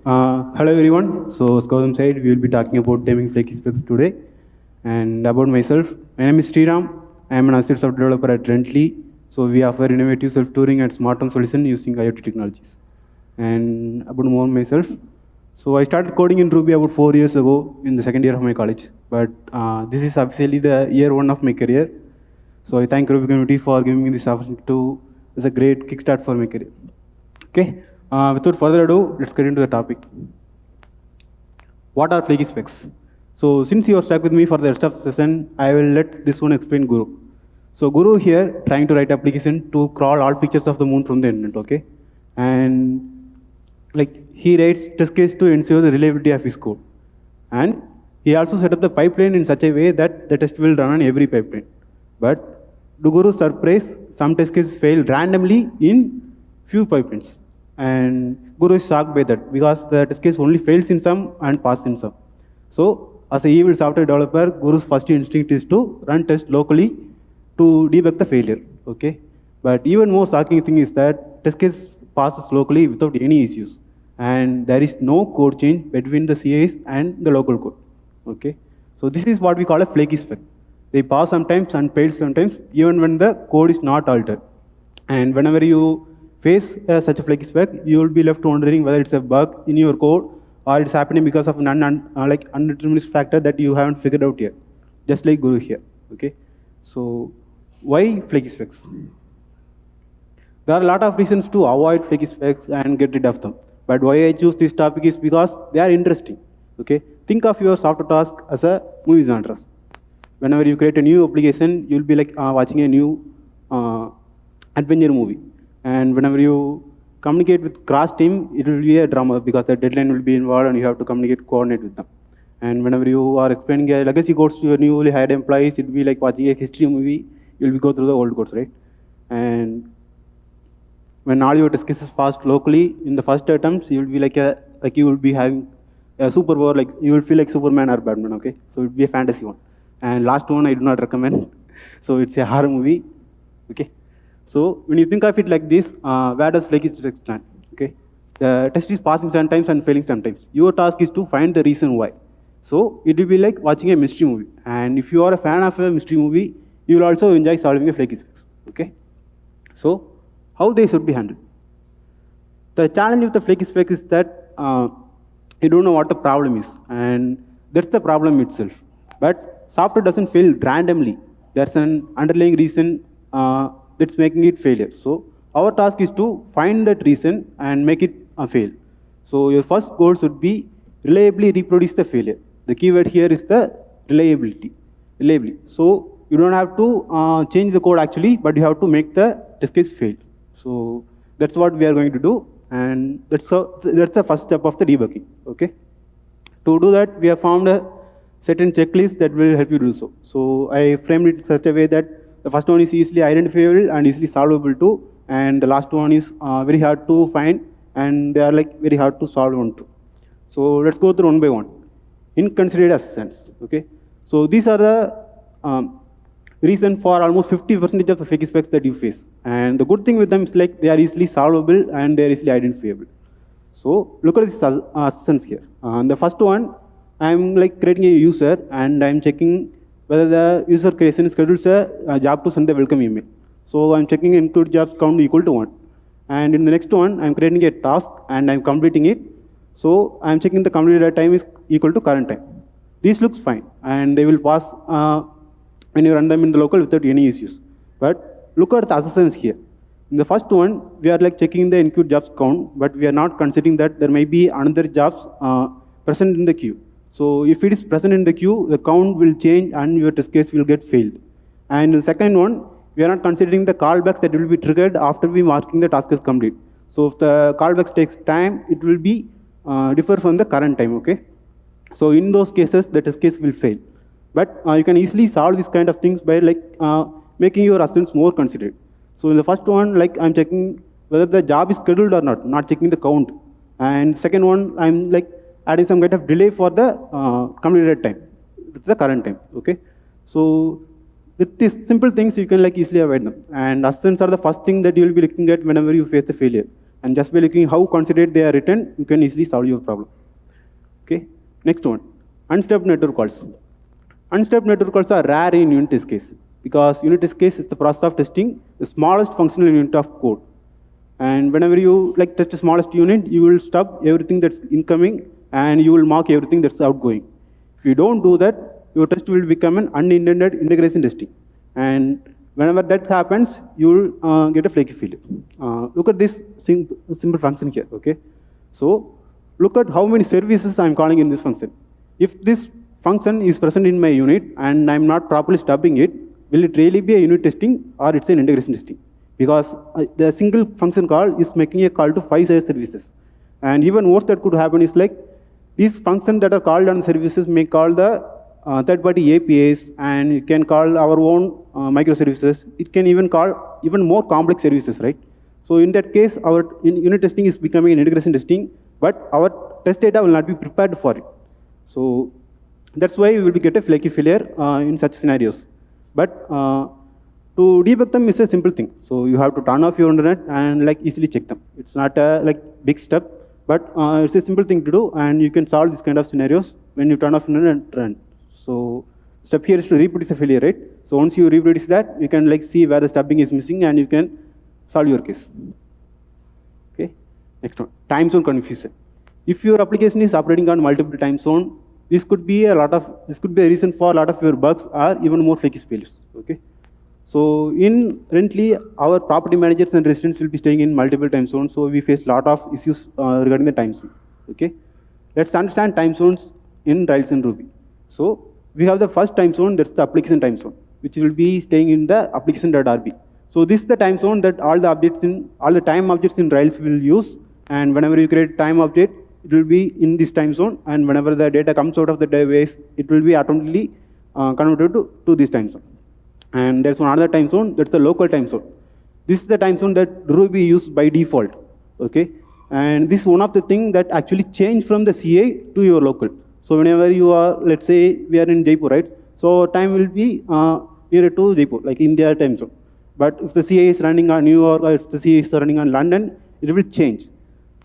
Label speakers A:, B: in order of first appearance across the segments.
A: Hello everyone. So as Gautam said, we will be talking about taming Flaky specs today. And about myself, my name is Sriram. I am an assistant software developer at Rently. So we offer innovative self-touring and smart home solution using IoT technologies. And about more myself, so I started coding in Ruby about 4 years ago in the second year of my college. But this is officially the year one of my career. So I thank Ruby community for giving me this opportunity to. It's a great kickstart for my career. Okay. Without further ado, let's get into the topic. What are Flaky specs? So since you are stuck with me for the rest of the session, I will let this one explain Guru. So Guru here trying to write application to crawl all pictures of the moon from the internet, okay? And like he writes test case to ensure the reliability of his code. And he also set up the pipeline in such a way that the test will run on every pipeline. But to Guru's surprise, some test cases fail randomly in few pipelines. And Guru is shocked by that because the test case only fails in some and passes in some. So as an evil software developer, Guru's first instinct is to run tests locally to debug the failure. Okay, but even more shocking thing is that test case passes locally without any issues, and there is no code change between the CIs and the local code. Okay, so this is what we call a flaky spec. They pass sometimes and fail sometimes, even when the code is not altered. And whenever you face such a flaky spec, you will be left wondering whether it's a bug in your code or it's happening because of an undeterministic factor that you haven't figured out yet, just like Guru here. Okay, so why flaky specs? There are a lot of reasons to avoid flaky specs and get rid of them. But why I choose this topic is because they are interesting. Okay, think of your software task as a movie genre. Whenever you create a new application, you'll be like watching a new adventure movie. And whenever you communicate with cross team, it will be a drama because the deadline will be involved and you have to coordinate with them. And whenever you are explaining a legacy codes to your newly hired employees, it will be like watching a history movie. You'll be go through the old codes, right? And when all your test cases passed locally in the first attempts, you will be like you will be having a superpower, like you will feel like Superman or Batman. Okay, so it will be a fantasy one. And last one I do not recommend. So it's a horror movie. Okay. So when you think of it like this, where does Flaky specs stand? Okay, the test is passing sometimes and failing sometimes. Your task is to find the reason why. So it will be like watching a mystery movie. And if you are a fan of a mystery movie, you will also enjoy solving a Flaky specs. Okay, so how they should be handled? The challenge with the Flaky spec is that you don't know what the problem is, and that's the problem itself. But software doesn't fail randomly. There's an underlying reason that's making it failure. So our task is to find that reason and make it fail. So your first goal should be reliably reproduce the failure. The keyword here is the reliability. Reliably. So you don't have to change the code actually, but you have to make the test case fail. So that's what we are going to do, and that's the first step of the debugging. Okay. To do that, we have found a certain checklist that will help you do so. So I framed it in such a way that the first one is easily identifiable and easily solvable too, and the last one is very hard to find, and they are like very hard to solve one too. So let's go through one by one. Inconsiderate assertions. Okay. So these are the reason for almost 50% of the flaky specs that you face. And the good thing with them is like they are easily solvable and they are easily identifiable. So look at these assertions here. The first one, I'm like creating a user and I'm checking whether the user creation schedules a job to send the welcome email. So I'm checking include jobs count equal to 1. And in the next one, I'm creating a task and I'm completing it. So I'm checking the completed time is equal to current time. These looks fine and they will pass when you run them in the local without any issues. But look at the assertions here. In the first one, we are like checking the include jobs count, but we are not considering that there may be another jobs present in the queue. So if it is present in the queue, the count will change and your test case will get failed. And in the second one, we are not considering the callbacks that will be triggered after we marking the task as complete. So if the callbacks takes time, it will be differ from the current time, okay? So in those cases, the test case will fail. But you can easily solve these kind of things by like making your assertions more considerate. So in the first one, like I'm checking whether the job is scheduled or not checking the count. And second one, I'm like adding some kind of delay for the completed time, the current time, okay? So with these simple things, you can like easily avoid them. And assertions are the first thing that you will be looking at whenever you face the failure. And just by looking how considerate they are written, you can easily solve your problem. Okay, next one, unstubbed network calls. Unstubbed network calls are rare in unit test case because unit test case is the process of testing the smallest functional unit of code. And whenever you test the smallest unit, you will stub everything that's incoming and you will mark everything that's outgoing. If you don't do that, your test will become an unintended integration testing. And whenever that happens, you will get a flaky failure. Look at this simple function here, okay? So look at how many services I'm calling in this function. If this function is present in my unit and I'm not properly stubbing it, will it really be a unit testing or it's an integration testing? Because the single function call is making a call to 5 services. And even worse that could happen is these functions that are called on services may call the third-party APIs, and you can call our own microservices. It can even call even more complex services, right? So in that case, our unit testing is becoming an integration testing, but our test data will not be prepared for it. So that's why we will get a flaky failure in such scenarios. But to debug them is a simple thing. So you have to turn off your internet and easily check them. It's not a big step, but it's a simple thing to do, and you can solve these kind of scenarios when you turn off internet and run. So step here is to reproduce a failure rate. So once you reproduce that, you can see where the stubbing is missing, and you can solve your case. Okay. Next one, time zone confusion. If your application is operating on multiple time zone, this could be a reason for a lot of your bugs or even more flaky failures. Okay. So currently, our property managers and residents will be staying in multiple time zones, so we face a lot of issues regarding the time zone. Okay. Let's understand time zones in Rails and Ruby. So we have the first time zone, that's the application time zone, which will be staying in the application.rb. So this is the time zone that all the time objects in Rails will use, and whenever you create time object, it will be in this time zone, and whenever the data comes out of the database, it will be automatically converted to this time zone. And there's one other time zone, that's the local time zone. This is the time zone that Ruby uses by default, okay? And this is one of the things that actually change from the CA to your local. So whenever you are, let's say we are in Jaipur, right? So time will be nearer to Jaipur, like India time zone. But if the CA is running on New York, or if the CA is running on London, it will change.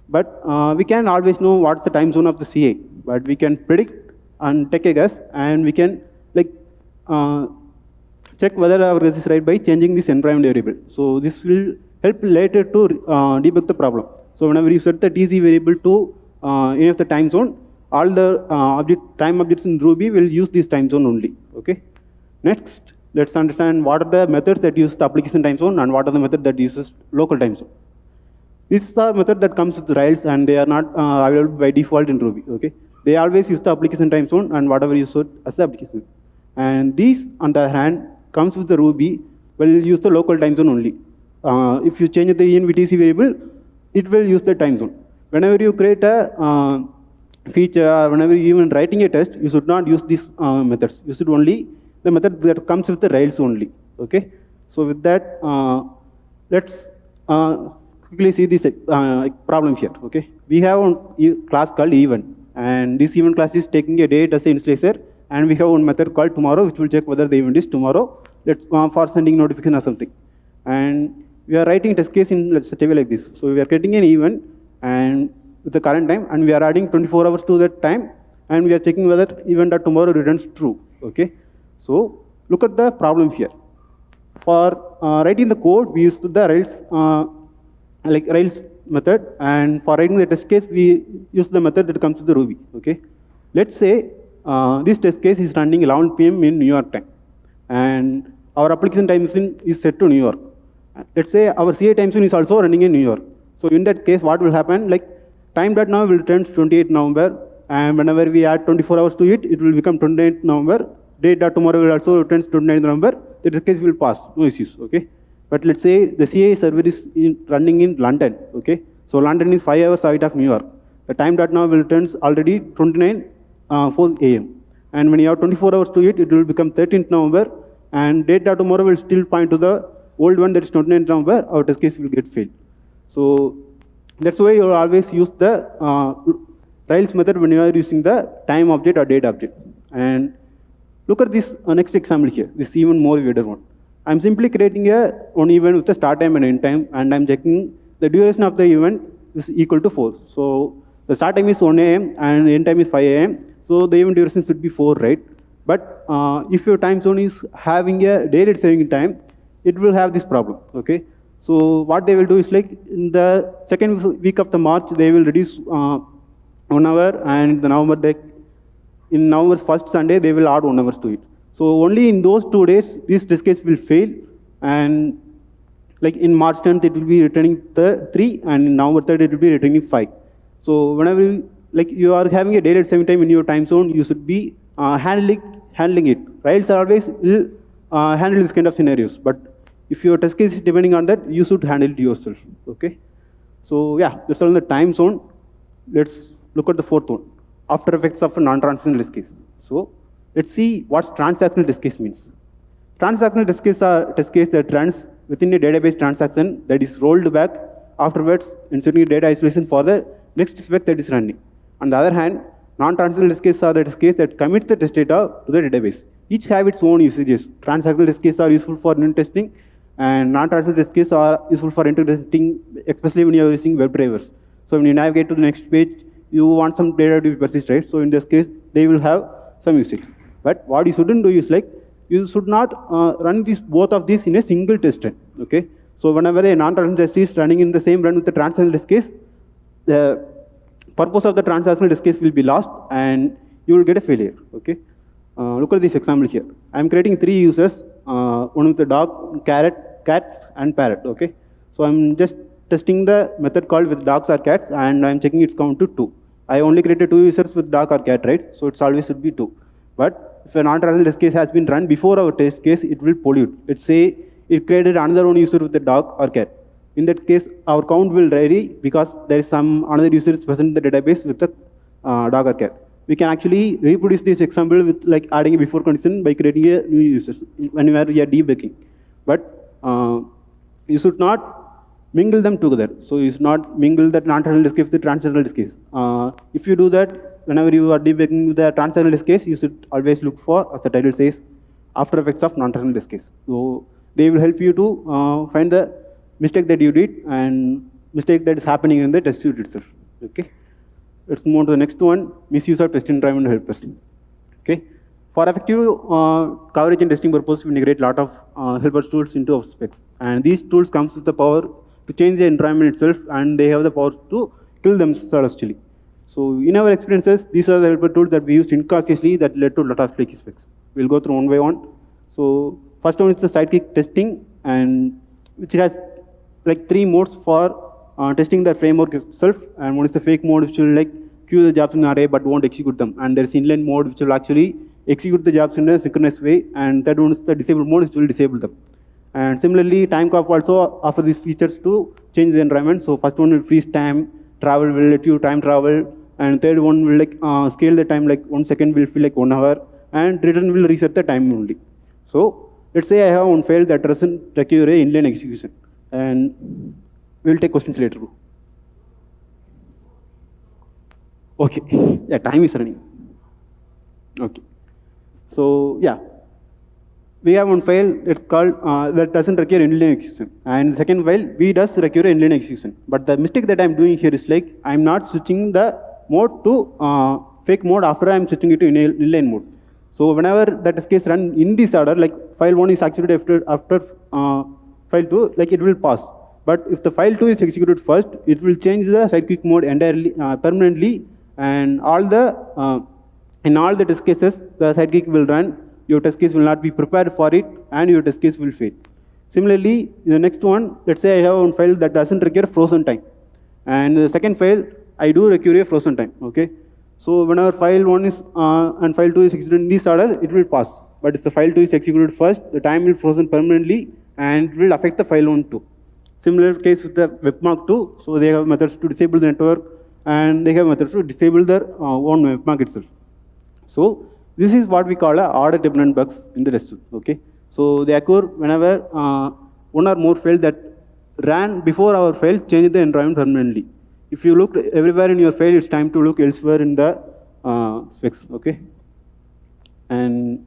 A: But we can always know what's the time zone of the CA. But we can predict and take a guess, and we can check whether our guess is right by changing this environment variable. So this will help later to debug the problem. So whenever you set the TZ variable to any of the time zone, all the time objects in Ruby will use this time zone only. Okay. Next, let's understand what are the methods that use the application time zone and what are the methods that uses local time zone. This is the method that comes with Rails, and they are not available by default in Ruby. Okay. They always use the application time zone and whatever you set as the application. And these, on the other hand, comes with the Ruby will use the local time zone only. If you change the envtc variable, it will use the time zone. Whenever you create a feature, or whenever you even writing a test, you should not use these methods. You should only the method that comes with the Rails only. Okay. So with that, let's quickly see this problem here. Okay. We have a class called event, and this event class is taking a date as an initializer, and we have one method called tomorrow, which will check whether the event is tomorrow. Let's for sending notification or something. And we are writing test case in let's say table like this. So we are creating an event and with the current time, and we are adding 24 hours to that time, and we are checking whether event at tomorrow returns true. Okay. So look at the problem here. For writing the code, we use the Rails Rails method, and for writing the test case, we use the method that comes with the Ruby. Okay. Let's say this test case is running 11 PM in New York time, and our application time is set to New York. Let's say our CA time zone is also running in New York. So in that case, what will happen? Time.now will return 28 November, and whenever we add 24 hours to it, it will become 29th November. Date.tomorrow will also return 29th November. The test case will pass, no issues. Okay. But let's say the CA server is running in London. Okay. So London is 5 hours out of New York. The time.now will return already 4 AM. And when you have 24 hours to it, it will become 13th November, and date.tomorrow will still point to the old one that is 29th November. Our test case will get failed. So that's why you will always use the Rails method when you are using the time object or date object. And look at this next example here. This is even more weirder one. I'm simply creating one event with a start time and end time, and I'm checking the duration of the event is equal to 4. So the start time is 1 a.m. and the end time is 5 a.m. So the event duration should be 4, right? But if your time zone is having a daylight saving time, it will have this problem, okay? So what they will do is like in the second week of the March, they will reduce 1 hour, and the November, in November's first Sunday, they will add 1 hour to it. So only in those 2 days, this test case will fail, and like in March 10th, it will be returning 3, and in November 3rd, it will be returning 5. So whenever you are having a daylight saving time in your time zone, you should be handling it. Rails always will handle this kind of scenarios, but if your test case is depending on that, you should handle it yourself, okay? So yeah, that's all in the time zone. Let's look at the fourth one, after effects of a non-transactional test case. So let's see what transactional test case means. Transactional test case are test case that runs within a database transaction that is rolled back afterwards, ensuring data isolation for the next spec that is running. On the other hand, non-transactional test cases are the test case that commits the test data to the database. Each have its own usages. Transactional test cases are useful for unit testing, and non-transactional test cases are useful for integration testing, especially when you are using web drivers. So when you navigate to the next page, you want some data to be persist, right? So in this case, they will have some usage. But what you shouldn't do is like, you should not run both of these in a single test run, okay? So whenever a non-transactional test is running in the same run with the transactional test case, the purpose of the transactional test case will be lost, and you will get a failure, okay? Look at this example here. I'm creating 3 users, one with the dog, cat, and parrot, okay? So I'm just testing the method called with dogs or cats, and I'm checking its count to 2. I only created 2 users with dog or cat, right? So it's always should be 2. But if a non-transactional test case has been run before our test case, it will pollute. Let's say it created another one user with the dog or cat. In that case, our count will vary because there is some another user is present in the database with the dog or cat. We can actually reproduce this example with like adding a before condition by creating a new user when we are debugging. But you should not mingle them together. So you should not mingle the non-transactional test case with the transactional test case. If you do that, whenever you are debugging with the transactional test case, you should always look for, as the title says, after effects of non-transactional test case. So they will help you to find the mistake that you did and mistake that is happening in the test suite itself. Okay. Let's move on to the next one, misuse of test environment helpers. Okay. For effective coverage and testing purpose, we integrate a lot of helpers tools into our specs. And these tools comes with the power to change the environment itself, and they have the power to kill themselves actually. So in our experiences, these are the helper tools that we used incautiously that led to a lot of flaky specs. We'll go through one by one. So first one is the Sidekiq testing, and which has like 3 modes for testing the framework itself. And one is the fake mode, which will like queue the jobs in an array but won't execute them. And there's inline mode, which will actually execute the jobs in a synchronous way. And third one is the disable mode, which will disable them. And similarly, TimeCop also offers these features to change the environment. So first one will freeze time, travel will let you time travel, and third one will like scale the time, like 1 second will feel like 1 hour, and return will reset the time only. So let's say I have one file that doesn't require a inline execution, and we'll take questions later. Okay, yeah, time is running. Okay, so yeah. We have one file that's called that doesn't require inline execution, and the second file we does require inline execution. But the mistake that I'm doing here is like I'm not switching the mode to fake mode after I'm switching it to inline mode. So whenever that test case run in this order, like file 1 is executed after file 2, like it will pass. But if the file 2 is executed first, it will change the Sidekiq mode entirely permanently, and in all the test cases the Sidekiq will run. Your test case will not be prepared for it, and your test case will fail. Similarly, in the next one, let's say I have one file that doesn't require frozen time, and the second file I do require a frozen time. Okay, so whenever file 1 is and file 2 is executed in this order, it will pass. But if the file 2 is executed first, the time will frozen permanently, and it will affect the file 1 too. Similar case with the webmark too. So they have methods to disable the network, and they have methods to disable their own webmark itself. So this is what we call order dependent bugs in the test suite. Okay, so they occur whenever one or more files that ran before our file change the environment permanently. If you look everywhere in your file, it's time to look elsewhere in the specs. Okay, and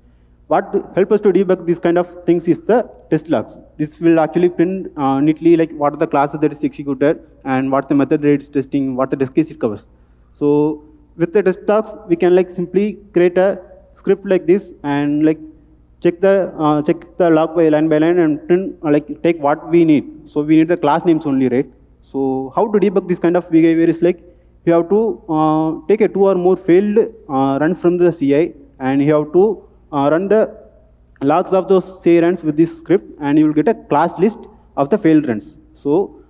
A: what helps us to debug these kind of things is the test logs. this will actually print neatly like what are the classes that is executed and what the method that it's testing, what the test case it covers. So with the test docs, we can like simply create a script like this and like check the log by line and print, like take what we need. So we need the class names only, right? So how to debug this kind of behavior is like you have to take a 2 or more failed runs from the CI, and you have to run the logs of those CI runs with this script, and you will get a class list of the failed runs. So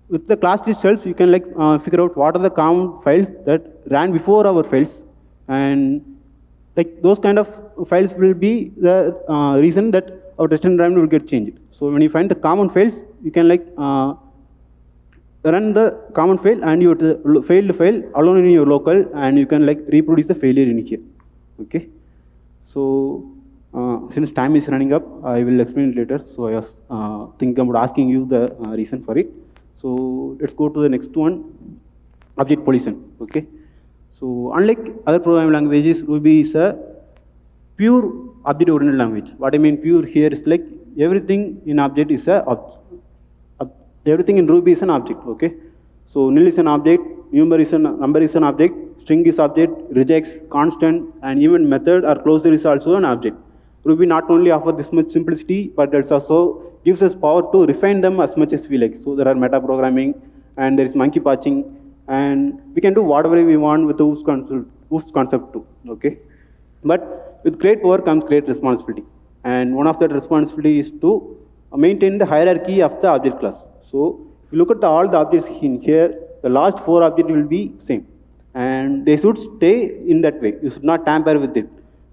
A: with the class list itself, you can like figure out what are the common files that ran before our files, and like those kind of files will be the reason that our test environment will get changed. So when you find the common files, you can like run the common fail and your failed file alone in your local, and you can like reproduce the failure in here. Okay. So since time is running up, I will explain it later. So I was thinking about asking you the reason for it. So let's go to the next one, object position. Okay. So unlike other programming languages, Ruby is a pure object-oriented language. What I mean pure here is like everything in object is everything in Ruby is an object. Okay. So nil is an object, number is an object, string is object, regex, constant, and even method or closure is also an object. Ruby not only offers this much simplicity, but it also gives us power to refine them as much as we like. So there are meta-programming, and there is monkey patching, and we can do whatever we want with the OOPS concept too. Okay. But with great power comes great responsibility. And one of that responsibility is to maintain the hierarchy of the object class. So if you look at all the objects in here, the last 4 objects will be same. And they should stay in that way. You should not tamper with it.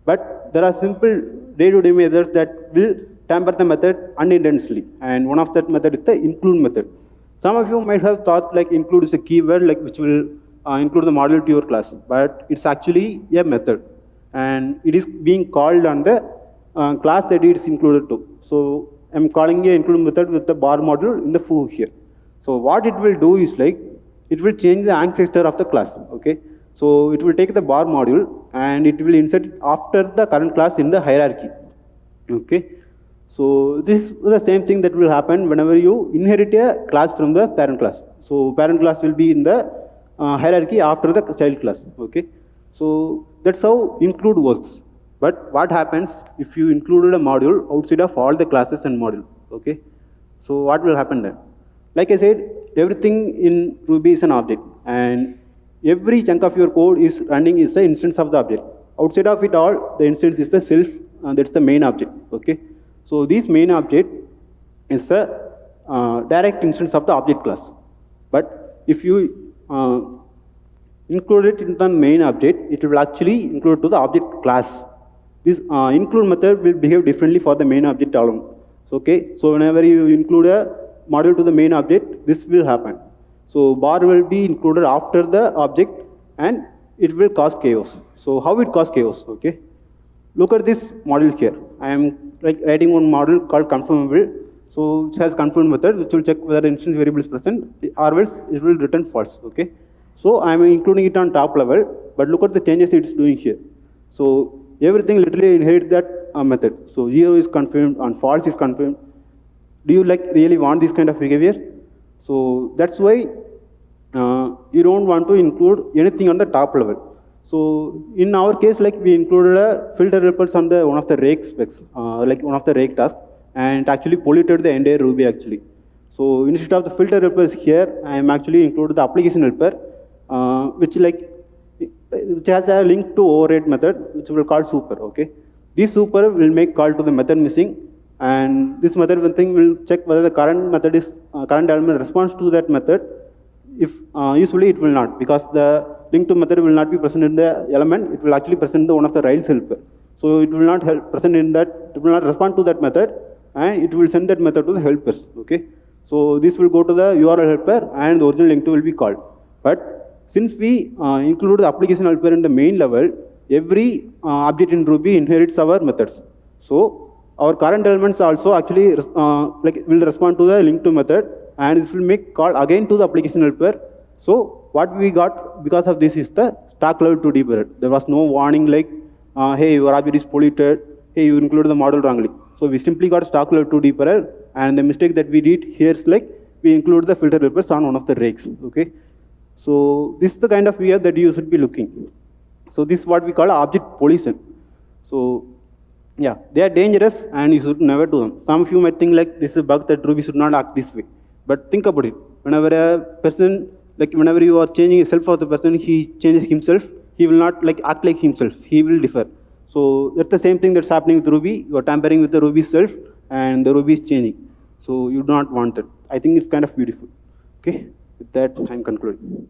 A: But there are simple day-to-day methods that will tamper the method unintentionally. And one of that method is the include method. Some of you might have thought like include is a keyword like which will include the module to your class. But it's actually a method. And it is being called on the class that it is included to. So I'm calling a include method with the bar module in the foo here. So what it will do is like, it will change the ancestor of the class, okay? So it will take the bar module and it will insert it after the current class in the hierarchy, okay? So this is the same thing that will happen whenever you inherit a class from the parent class. So parent class will be in the hierarchy after the child class, okay? So that's how include works. But what happens if you included a module outside of all the classes and module, okay? So what will happen then? Like I said, everything in Ruby is an object, and every chunk of your code is running is the instance of the object. Outside of it all, the instance is the self, and that's the main object, okay? So this main object is the direct instance of the object class. But if you include it in the main object, it will actually include to the object class. This include method will behave differently for the main object alone. So, okay, so whenever you include a module to the main object, this will happen. So bar will be included after the object and it will cause chaos. So how it cause chaos, okay? Look at this module here. I am like writing one module called confirmable. So it has confirm method which will check whether the instance variable is present or else it will return false, okay? So I am including it on top level, but look at the changes it is doing here. So everything literally inherits that method. So 0 is confirmed and false is confirmed. Do you like really want this kind of behavior? So that's why you don't want to include anything on the top level. So in our case, like we included a filter helpers on the one of the rake specs, like one of the rake tasks, and it actually polluted the entire Ruby actually. So instead of the filter helpers here, I am actually included the application helper, which has a link to override method, which we will call super. Okay, this super will make call to the method missing, and this method thing will check whether the current method is current element responds to that method. If usually it will not, because the link to method will not be present in the element. It will actually present the one of the Rails helper. So it will not present in that. It will not respond to that method, and it will send that method to the helpers. Okay, so this will go to the URL helper, and the original link to will be called. But since we include the application helper in the main level, every object in Ruby inherits our methods. So our current elements also actually will respond to the link to method, and this will make call again to the application helper. So what we got because of this is the stack level 2 debugger. There was no warning like, hey, your object is polluted, hey, you included the model wrongly. So we simply got stack level 2 debugger, And the mistake that we did here is like we include the filter request on one of the rakes. Okay, so this is the kind of behavior that you should be looking. So this is what we call object pollution. So yeah, they are dangerous and you should never do them. Some of you might think like this is a bug that Ruby should not act this way. But think about it. Whenever a person, like whenever you are changing a self of the person, he changes himself, he will not like act like himself. He will differ. So that's the same thing that's happening with Ruby. You are tampering with the Ruby self and the Ruby is changing. So you do not want that. I think it's kind of beautiful. Okay, with that I'm concluding.